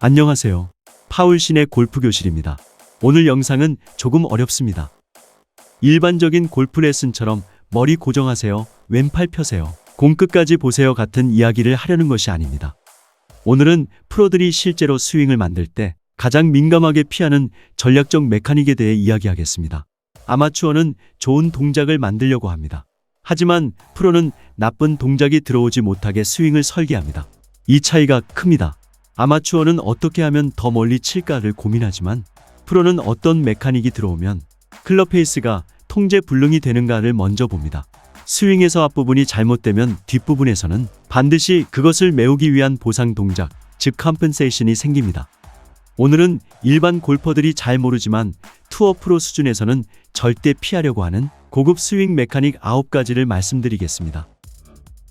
안녕하세요. 파울신의 골프 교실입니다. 오늘 영상은 조금 어렵습니다. 일반적인 골프 레슨처럼 머리 고정하세요, 왼팔 펴세요, 공 끝까지 보세요 같은 이야기를 하려는 것이 아닙니다. 오늘은 프로들이 실제로 스윙을 만들 때 가장 민감하게 피하는 전략적 메카닉에 대해 이야기하겠습니다. 아마추어는 좋은 동작을 만들려고 합니다. 하지만 프로는 나쁜 동작이 들어오지 못하게 스윙을 설계합니다. 이 차이가 큽니다. 아마추어는 어떻게 하면 더 멀리 칠까를 고민하지만 프로는 어떤 메카닉이 들어오면 클럽 페이스가 통제 불능이 되는가를 먼저 봅니다. 스윙에서 앞부분이 잘못되면 뒷부분에서는 반드시 그것을 메우기 위한 보상 동작, 즉 컴펜세이션이 생깁니다. 오늘은 일반 골퍼들이 잘 모르지만 투어 프로 수준에서는 절대 피하려고 하는 고급 스윙 메카닉 9가지를 말씀드리겠습니다.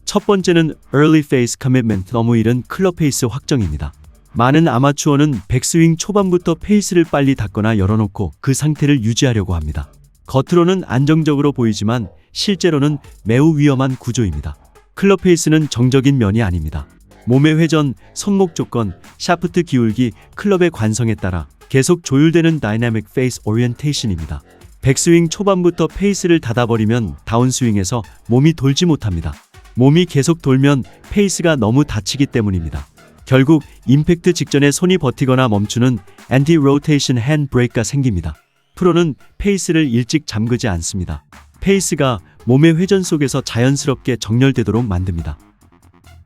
첫 번째는 Early Phase Commitment, 너무 이른 클럽 페이스 확정입니다. 많은 아마추어는 백스윙 초반부터 페이스를 빨리 닫거나 열어놓고 그 상태를 유지하려고 합니다. 겉으로는 안정적으로 보이지만 실제로는 매우 위험한 구조입니다. 클럽 페이스는 정적인 면이 아닙니다. 몸의 회전, 손목 조건, 샤프트 기울기, 클럽의 관성에 따라 계속 조율되는 다이내믹 페이스 오리엔테이션입니다. 백스윙 초반부터 페이스를 닫아버리면 다운스윙에서 몸이 돌지 못합니다. 몸이 계속 돌면 페이스가 너무 닫히기 때문입니다. 결국 임팩트 직전에 손이 버티거나 멈추는 엔티 로테이션 핸드 브레이크가 생깁니다. 프로는 페이스를 일찍 잠그지 않습니다. 페이스가 몸의 회전 속에서 자연스럽게 정렬되도록 만듭니다.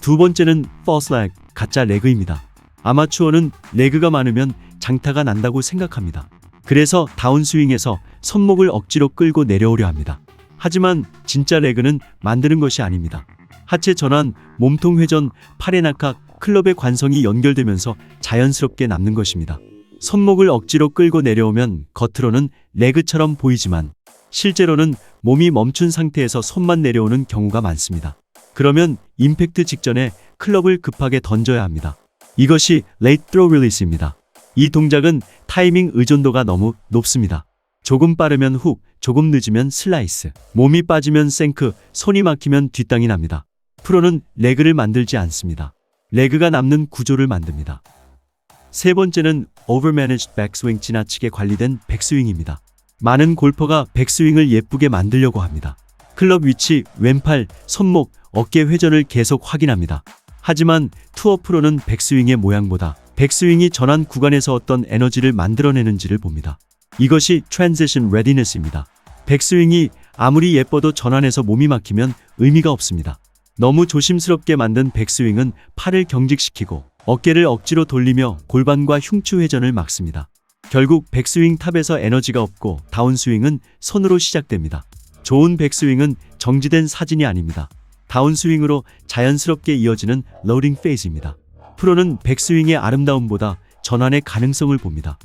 두 번째는 false leg, 가짜 레그입니다. 아마추어는 레그가 많으면 장타가 난다고 생각합니다. 그래서 다운스윙에서 손목을 억지로 끌고 내려오려 합니다. 하지만 진짜 레그는 만드는 것이 아닙니다. 하체 전환, 몸통 회전, 팔의 낙하, 클럽의 관성이 연결되면서 자연스럽게 남는 것입니다. 손목을 억지로 끌고 내려오면 겉으로는 레그처럼 보이지만 실제로는 몸이 멈춘 상태에서 손만 내려오는 경우가 많습니다. 그러면 임팩트 직전에 클럽을 급하게 던져야 합니다. 이것이 Late Throw Release입니다. 이 동작은 타이밍 의존도가 너무 높습니다. 조금 빠르면 훅, 조금 늦으면 슬라이스, 몸이 빠지면 생크, 손이 막히면 뒷땅이 납니다. 프로는 레그를 만들지 않습니다. 레그가 남는 구조를 만듭니다. 세 번째는 Overmanaged Backswing, 지나치게 관리된 백스윙입니다. 많은 골퍼가 백스윙을 예쁘게 만들려고 합니다. 클럽 위치, 왼팔, 손목, 어깨 회전을 계속 확인합니다. 하지만 투어 프로는 백스윙의 모양보다 백스윙이 전환 구간에서 어떤 에너지를 만들어내는지를 봅니다. 이것이 Transition Readiness입니다. 백스윙이 아무리 예뻐도 전환에서 몸이 막히면 의미가 없습니다. 너무 조심스럽게 만든 백스윙은 팔을 경직시키고 어깨를 억지로 돌리며 골반과 흉추 회전을 막습니다. 결국 백스윙 탑에서 에너지가 없고 다운스윙은 손으로 시작됩니다. 좋은 백스윙은 정지된 사진이 아닙니다. 다운스윙으로 자연스럽게 이어지는 로딩 페이즈입니다. 프로는 백스윙의 아름다움보다 전환의 가능성을 봅니다.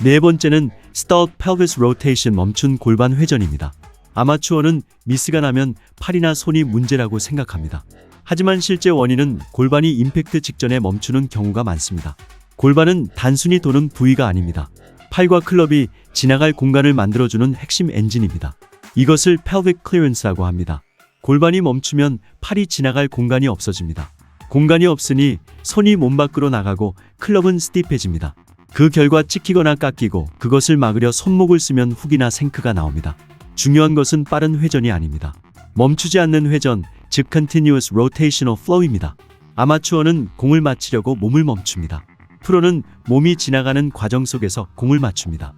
네 번째는 Stalled Pelvis Rotation, 멈춘 골반 회전입니다. 아마추어는 미스가 나면 팔이나 손이 문제라고 생각합니다. 하지만 실제 원인은 골반이 임팩트 직전에 멈추는 경우가 많습니다. 골반은 단순히 도는 부위가 아닙니다. 팔과 클럽이 지나갈 공간을 만들어주는 핵심 엔진입니다. 이것을 pelvic clearance라고 합니다. 골반이 멈추면 팔이 지나갈 공간이 없어집니다. 공간이 없으니 손이 몸 밖으로 나가고 클럽은 스티프해집니다. 그 결과 찍히거나 깎이고, 그것을 막으려 손목을 쓰면 훅이나 생크가 나옵니다. 중요한 것은 빠른 회전이 아닙니다. 멈추지 않는 회전, 즉 Continuous Rotational Flow입니다. 아마추어는 공을 맞추려고 몸을 멈춥니다. 프로는 몸이 지나가는 과정 속에서 공을 맞춥니다.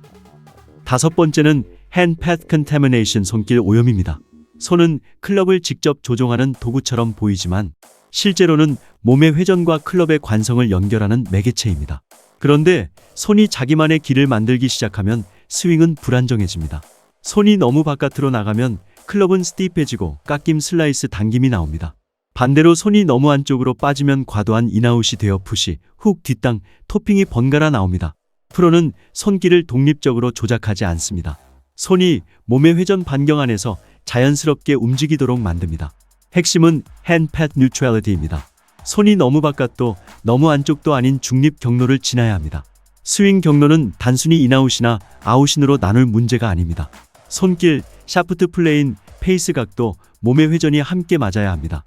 다섯 번째는 Hand Path Contamination, 손길 오염입니다. 손은 클럽을 직접 조종하는 도구처럼 보이지만 실제로는 몸의 회전과 클럽의 관성을 연결하는 매개체입니다. 그런데 손이 자기만의 길을 만들기 시작하면 스윙은 불안정해집니다. 손이 너무 바깥으로 나가면 클럽은 스티프해지고 깎임, 슬라이스, 당김이 나옵니다. 반대로 손이 너무 안쪽으로 빠지면 과도한 인아웃이 되어 푸시, 훅, 뒷땅, 토핑이 번갈아 나옵니다. 프로는 손길을 독립적으로 조작하지 않습니다. 손이 몸의 회전 반경 안에서 자연스럽게 움직이도록 만듭니다. 핵심은 Hand Path Neutrality입니다. 손이 너무 바깥도 너무 안쪽도 아닌 중립 경로를 지나야 합니다. 스윙 경로는 단순히 인아웃이나 아웃인으로 나눌 문제가 아닙니다. 손길, 샤프트 플레인, 페이스 각도, 몸의 회전이 함께 맞아야 합니다.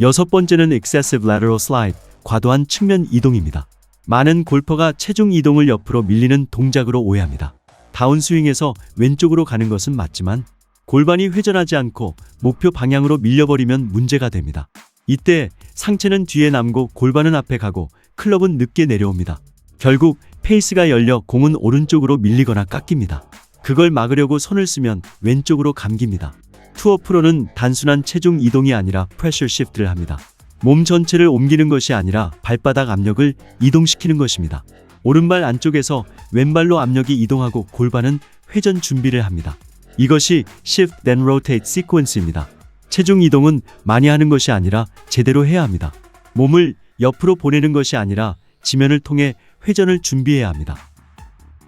여섯 번째는 Excessive Lateral Slide, 과도한 측면 이동입니다. 많은 골퍼가 체중 이동을 옆으로 밀리는 동작으로 오해합니다. 다운스윙에서 왼쪽으로 가는 것은 맞지만 골반이 회전하지 않고 목표 방향으로 밀려버리면 문제가 됩니다. 이때 상체는 뒤에 남고 골반은 앞에 가고 클럽은 늦게 내려옵니다. 결국 페이스가 열려 공은 오른쪽으로 밀리거나 깎입니다. 그걸 막으려고 손을 쓰면 왼쪽으로 감깁니다. 투어 프로는 단순한 체중 이동이 아니라 프레셔 시프트를 합니다. 몸 전체를 옮기는 것이 아니라 발바닥 압력을 이동시키는 것입니다. 오른발 안쪽에서 왼발로 압력이 이동하고 골반은 회전 준비를 합니다. 이것이 Shift then Rotate 시퀀스입니다. 체중 이동은 많이 하는 것이 아니라 제대로 해야 합니다. 몸을 옆으로 보내는 것이 아니라 지면을 통해 회전을 준비해야 합니다.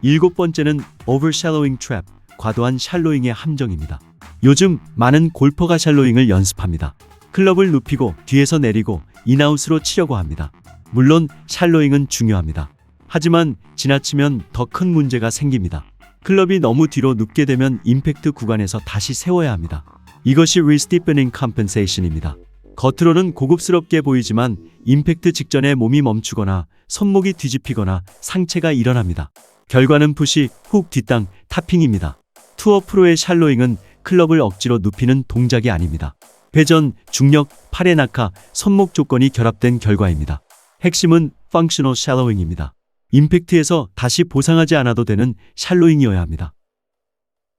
7번째는 Overshallowing Trap, 과도한 샬로잉의 함정입니다. 요즘 많은 골퍼가 샬로잉을 연습합니다. 클럽을 눕히고 뒤에서 내리고 인아웃으로 치려고 합니다. 물론 샬로잉은 중요합니다. 하지만 지나치면 더 큰 문제가 생깁니다. 클럽이 너무 뒤로 눕게 되면 임팩트 구간에서 다시 세워야 합니다. 이것이 Re-Steepening Compensation입니다. 겉으로는 고급스럽게 보이지만 임팩트 직전에 몸이 멈추거나 손목이 뒤집히거나 상체가 일어납니다. 결과는 푸시, 훅, 뒷땅, 타핑입니다. 투어 프로의 샬로잉은 클럽을 억지로 눕히는 동작이 아닙니다. 회전, 중력, 팔의 낙하, 손목 조건이 결합된 결과입니다. 핵심은 Functional Shallowing입니다. 임팩트에서 다시 보상하지 않아도 되는 샬로잉이어야 합니다.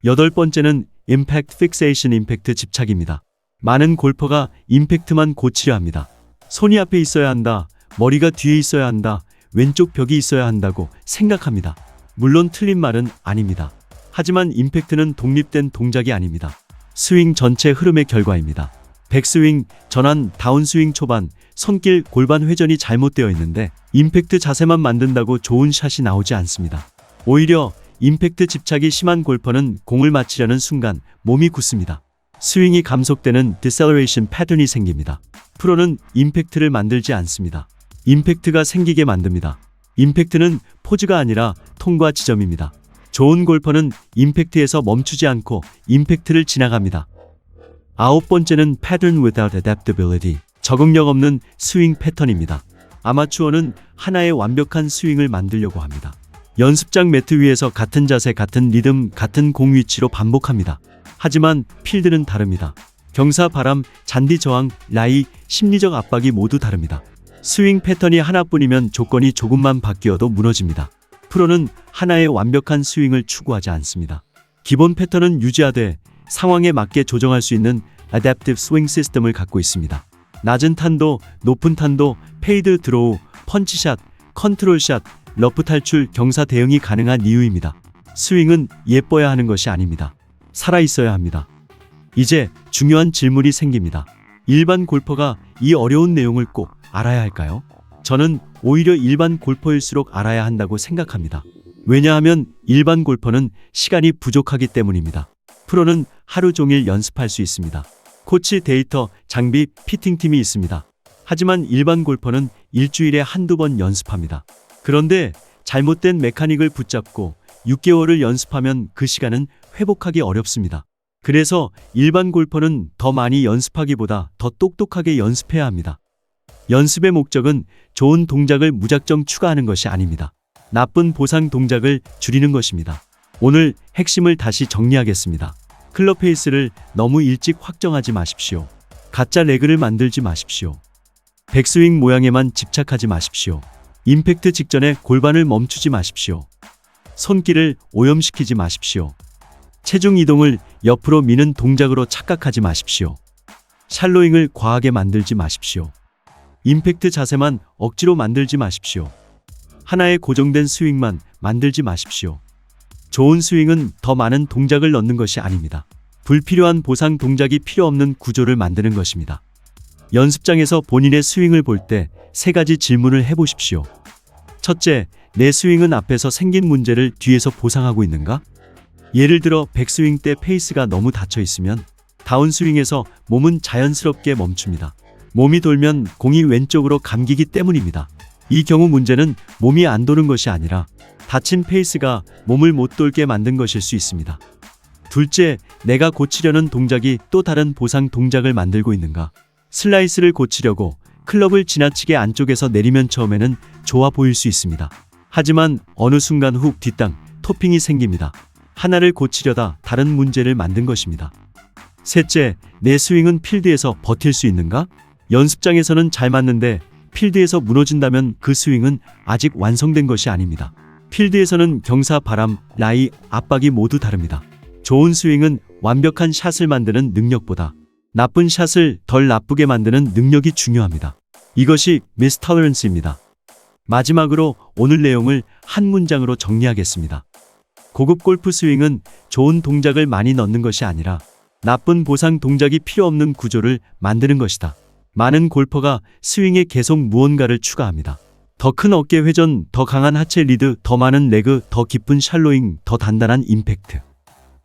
8번째는 Impact Fixation, 임팩트 집착입니다. 많은 골퍼가 임팩트만 고치려 합니다. 손이 앞에 있어야 한다, 머리가 뒤에 있어야 한다, 왼쪽 벽이 있어야 한다고 생각합니다. 물론 틀린 말은 아닙니다. 하지만 임팩트는 독립된 동작이 아닙니다. 스윙 전체 흐름의 결과입니다. 백스윙, 전환, 다운스윙 초반, 손길, 골반 회전이 잘못되어 있는데 임팩트 자세만 만든다고 좋은 샷이 나오지 않습니다. 오히려 임팩트 집착이 심한 골퍼는 공을 맞히려는 순간 몸이 굳습니다. 스윙이 감속되는 Deceleration 패턴이 생깁니다. 프로는 임팩트를 만들지 않습니다. 임팩트가 생기게 만듭니다. 임팩트는 포즈가 아니라 통과 지점입니다. 좋은 골퍼는 임팩트에서 멈추지 않고 임팩트를 지나갑니다. 9번째는 Pattern without adaptability, 적응력 없는 스윙 패턴입니다. 아마추어는 하나의 완벽한 스윙을 만들려고 합니다. 연습장 매트 위에서 같은 자세, 같은 리듬, 같은 공 위치로 반복합니다. 하지만 필드는 다릅니다. 경사, 바람, 잔디 저항, 라이, 심리적 압박이 모두 다릅니다. 스윙 패턴이 하나뿐이면 조건이 조금만 바뀌어도 무너집니다. 프로는 하나의 완벽한 스윙을 추구하지 않습니다. 기본 패턴은 유지하되 상황에 맞게 조정할 수 있는 Adaptive Swing 시스템을 갖고 있습니다. 낮은 탄도, 높은 탄도, 페이드 드로우, 펀치샷, 컨트롤샷, 러프 탈출, 경사 대응이 가능한 이유입니다. 스윙은 예뻐야 하는 것이 아닙니다. 살아있어야 합니다. 이제 중요한 질문이 생깁니다. 일반 골퍼가 이 어려운 내용을 꼭 알아야 할까요? 저는 오히려 일반 골퍼일수록 알아야 한다고 생각합니다. 왜냐하면 일반 골퍼는 시간이 부족하기 때문입니다. 프로는 하루 종일 연습할 수 있습니다. 코치, 데이터, 장비, 피팅팀이 있습니다. 하지만 일반 골퍼는 일주일에 한두 번 연습합니다. 그런데 잘못된 메카닉을 붙잡고 6개월을 연습하면 그 시간은 회복하기 어렵습니다. 그래서 일반 골퍼는 더 많이 연습하기보다 더 똑똑하게 연습해야 합니다. 연습의 목적은 좋은 동작을 무작정 추가하는 것이 아닙니다. 나쁜 보상 동작을 줄이는 것입니다. 오늘 핵심을 다시 정리하겠습니다. 클럽 페이스를 너무 일찍 확정하지 마십시오. 가짜 레그를 만들지 마십시오. 백스윙 모양에만 집착하지 마십시오. 임팩트 직전에 골반을 멈추지 마십시오. 손길을 오염시키지 마십시오. 체중 이동을 옆으로 미는 동작으로 착각하지 마십시오. 샬로잉을 과하게 만들지 마십시오. 임팩트 자세만 억지로 만들지 마십시오. 하나의 고정된 스윙만 만들지 마십시오. 좋은 스윙은 더 많은 동작을 넣는 것이 아닙니다. 불필요한 보상 동작이 필요 없는 구조를 만드는 것입니다. 연습장에서 본인의 스윙을 볼 때 3가지 질문을 해보십시오. 첫째, 내 스윙은 앞에서 생긴 문제를 뒤에서 보상하고 있는가? 예를 들어 백스윙 때 페이스가 너무 닫혀 있으면 다운스윙에서 몸은 자연스럽게 멈춥니다. 몸이 돌면 공이 왼쪽으로 감기기 때문입니다. 이 경우 문제는 몸이 안 도는 것이 아니라 닫힌 페이스가 몸을 못 돌게 만든 것일 수 있습니다. 둘째, 내가 고치려는 동작이 또 다른 보상 동작을 만들고 있는가? 슬라이스를 고치려고 클럽을 지나치게 안쪽에서 내리면 처음에는 좋아 보일 수 있습니다. 하지만 어느 순간 훅 뒷땅, 토핑이 생깁니다. 하나를 고치려다 다른 문제를 만든 것입니다. 셋째, 내 스윙은 필드에서 버틸 수 있는가? 연습장에서는 잘 맞는데 필드에서 무너진다면 그 스윙은 아직 완성된 것이 아닙니다. 필드에서는 경사, 바람, 라이, 압박이 모두 다릅니다. 좋은 스윙은 완벽한 샷을 만드는 능력보다 나쁜 샷을 덜 나쁘게 만드는 능력이 중요합니다. 이것이 미스 톨러런스입니다. 마지막으로 오늘 내용을 한 문장으로 정리하겠습니다. 고급 골프 스윙은 좋은 동작을 많이 넣는 것이 아니라 나쁜 보상 동작이 필요 없는 구조를 만드는 것이다. 많은 골퍼가 스윙에 계속 무언가를 추가합니다. 더 큰 어깨 회전, 더 강한 하체 리드, 더 많은 레그, 더 깊은 샬로잉, 더 단단한 임팩트.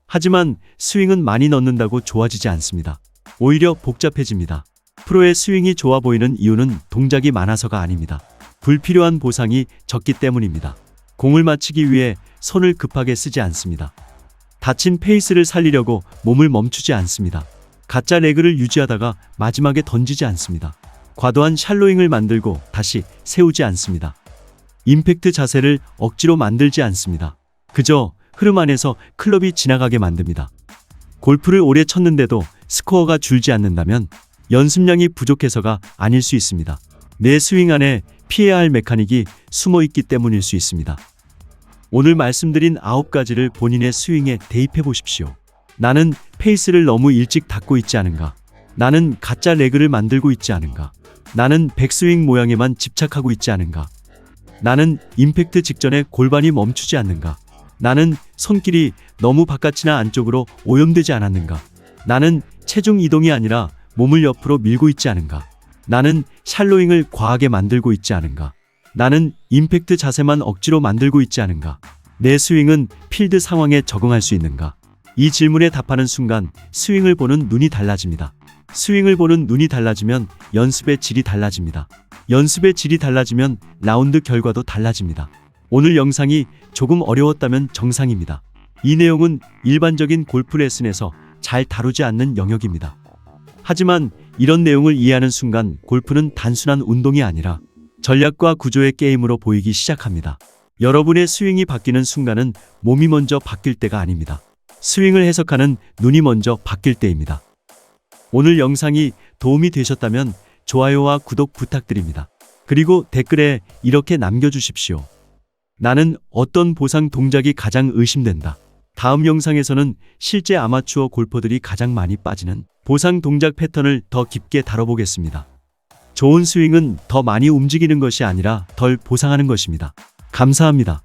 하지만 스윙은 많이 넣는다고 좋아지지 않습니다. 오히려 복잡해집니다. 프로의 스윙이 좋아 보이는 이유는 동작이 많아서가 아닙니다. 불필요한 보상이 적기 때문입니다. 공을 맞히기 위해 손을 급하게 쓰지 않습니다. 다친 페이스를 살리려고 몸을 멈추지 않습니다. 가짜 레그를 유지하다가 마지막에 던지지 않습니다. 과도한 샬로잉을 만들고 다시 세우지 않습니다. 임팩트 자세를 억지로 만들지 않습니다. 그저 흐름 안에서 클럽이 지나가게 만듭니다. 골프를 오래 쳤는데도 스코어가 줄지 않는다면 연습량이 부족해서가 아닐 수 있습니다. 내 스윙 안에 피해야 할 메카닉이 숨어 있기 때문일 수 있습니다. 오늘 말씀드린 9가지를 본인의 스윙에 대입해 보십시오. 나는 페이스를 너무 일찍 닫고 있지 않은가? 나는 가짜 레그를 만들고 있지 않은가? 나는 백스윙 모양에만 집착하고 있지 않은가? 나는 임팩트 직전에 골반이 멈추지 않는가? 나는 손길이 너무 바깥이나 안쪽으로 오염되지 않았는가? 나는 체중 이동이 아니라 몸을 옆으로 밀고 있지 않은가? 나는 샬로잉을 과하게 만들고 있지 않은가? 나는 임팩트 자세만 억지로 만들고 있지 않은가? 내 스윙은 필드 상황에 적응할 수 있는가? 이 질문에 답하는 순간 스윙을 보는 눈이 달라집니다. 스윙을 보는 눈이 달라지면 연습의 질이 달라집니다. 연습의 질이 달라지면 라운드 결과도 달라집니다. 오늘 영상이 조금 어려웠다면 정상입니다. 이 내용은 일반적인 골프 레슨에서 잘 다루지 않는 영역입니다. 하지만 이런 내용을 이해하는 순간 골프는 단순한 운동이 아니라 전략과 구조의 게임으로 보이기 시작합니다. 여러분의 스윙이 바뀌는 순간은 몸이 먼저 바뀔 때가 아닙니다. 스윙을 해석하는 눈이 먼저 바뀔 때입니다. 오늘 영상이 도움이 되셨다면 좋아요와 구독 부탁드립니다. 그리고 댓글에 이렇게 남겨주십시오. 나는 어떤 보상 동작이 가장 의심된다. 다음 영상에서는 실제 아마추어 골퍼들이 가장 많이 빠지는 보상 동작 패턴을 더 깊게 다뤄보겠습니다. 좋은 스윙은 더 많이 움직이는 것이 아니라 덜 보상하는 것입니다. 감사합니다.